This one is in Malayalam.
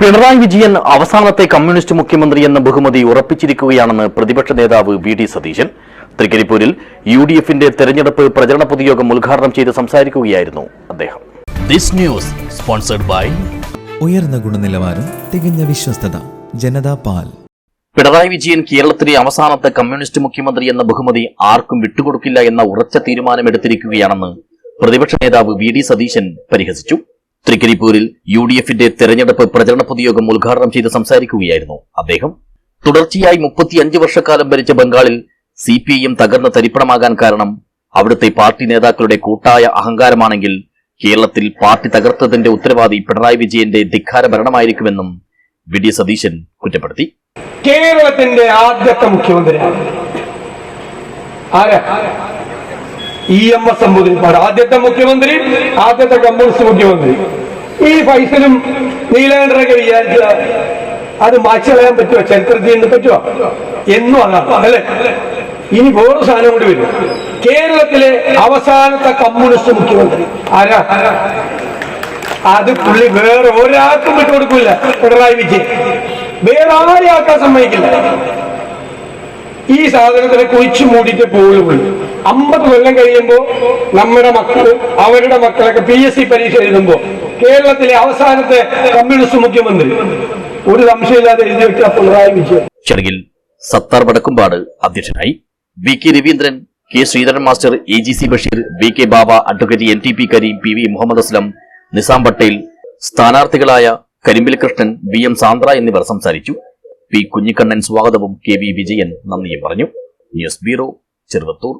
പിണറായി വിജയൻ അവസാനത്തെ കമ്മ്യൂണിസ്റ്റ് മുഖ്യമന്ത്രി എന്ന ബഹുമതി ഉറപ്പിച്ചിരിക്കുകയാണെന്ന് പ്രതിപക്ഷ നേതാവ് വി.ഡി. സതീശൻ തൃക്കരിപ്പൂരിൽ യു.ഡി.എഫിന്റെ തെരഞ്ഞെടുപ്പ് പ്രചരണ പൊതുയോഗം ഉദ്ഘാടനം ചെയ്ത് സംസാരിക്കുകയായിരുന്നു അദ്ദേഹം. ഉയർന്ന ഗുണനിലവാരം, തികഞ്ഞ വിശ്വസ്തത, ജനതാ പാൽ. പിണറായി വിജയൻ കേരളത്തിലെ അവസാനത്തെ കമ്മ്യൂണിസ്റ്റ് മുഖ്യമന്ത്രി എന്ന ബഹുമതി ആർക്കും വിട്ടുകൊടുക്കില്ല എന്ന ഉറച്ച തീരുമാനമെടുത്തിരിക്കുകയാണെന്ന് പ്രതിപക്ഷ നേതാവ് വി.ഡി. സതീശൻ പരിഹസിച്ചു. തൃക്കരിപ്പൂരിൽ യു.ഡി.എഫിന്റെ തെരഞ്ഞെടുപ്പ് പ്രചരണ പൊതുയോഗം ഉദ്ഘാടനം ചെയ്ത് സംസാരിക്കുകയായിരുന്നു അദ്ദേഹം. തുടർച്ചയായി 35 വർഷക്കാലം ഭരിച്ച ബംഗാളിൽ CPIM തകർന്ന തരിപ്പണമാകാൻ കാരണം അവിടുത്തെ പാർട്ടി നേതാക്കളുടെ കൂട്ടായ അഹങ്കാരമാണെങ്കിൽ കേരളത്തിൽ പാർട്ടി തകർത്തതിന്റെ ഉത്തരവാദി പിണറായി വിജയന്റെ ധിക്കാര ഭരണമായിരിക്കുമെന്നും വി.ഡി. സതീശൻ കുറ്റപ്പെടുത്തി. കേരളത്തിന്റെ ആദ്യത്തെ മുഖ്യമന്ത്രിയാണ് EMS നമ്പൂതിരിപ്പാട്. ആദ്യത്തെ മുഖ്യമന്ത്രി, ആദ്യത്തെ കമ്മ്യൂണിസ്റ്റ് മുഖ്യമന്ത്രി. ഈ ഫൈസലും നീലകണ്ഠനൊക്കെ വിചാരിച്ച അത് മാറ്റി കളയാൻ പറ്റുമോ? ചരിത്രത്തിൽ നിന്ന് പറ്റുമോ? എന്നും അതാണ് അല്ലെ. ഇനി വേറൊരു സാധനം കൂടി വരും. കേരളത്തിലെ അവസാനത്തെ കമ്മ്യൂണിസ്റ്റ് മുഖ്യമന്ത്രി ആരാ? അത് പുള്ളി വേറെ ഒരാൾക്കും വിട്ടുകൊടുക്കില്ല. പിണറായി വിജയൻ വേറെ ആരെയും ആക്കാൻ സമ്മതിക്കില്ല. ഈ സാധനത്തിനെ കുഴിച്ചു മൂടിയിട്ട് പോകുള്ളൂ. 50 കൊല്ലം കഴിയുമ്പോ നമ്മുടെ മക്കള്, അവരുടെ മക്കളൊക്കെ PSC പരീക്ഷ എഴുതുമ്പോ കേരളത്തിലെ അവസാനത്തെ കമ്മ്യൂണിസ്റ്റ് മുഖ്യമന്ത്രി ഒരു സംശയമില്ലാതെ എഴുതി വെച്ച പിണറായി വിജയൻ. ചടങ്ങിൽ സത്താർ വടക്കുംപാട് അധ്യക്ഷനായി. VK Raveendran, K Sreedharan master, AGC Basheer, VK Baba, advocate NTP Kareem, PV Muhammad Aslam, Nizam Patel, സ്ഥാനാർത്ഥികളായ കരിമ്പിൽ കൃഷ്ണൻ, BM സാന്ദ്ര എന്നിവർ സംസാരിച്ചു. P കുഞ്ഞിക്കണ്ണൻ സ്വാഗതവും KV വിജയൻ നന്ദിയും പറഞ്ഞു. News bureau, Cheruvathur.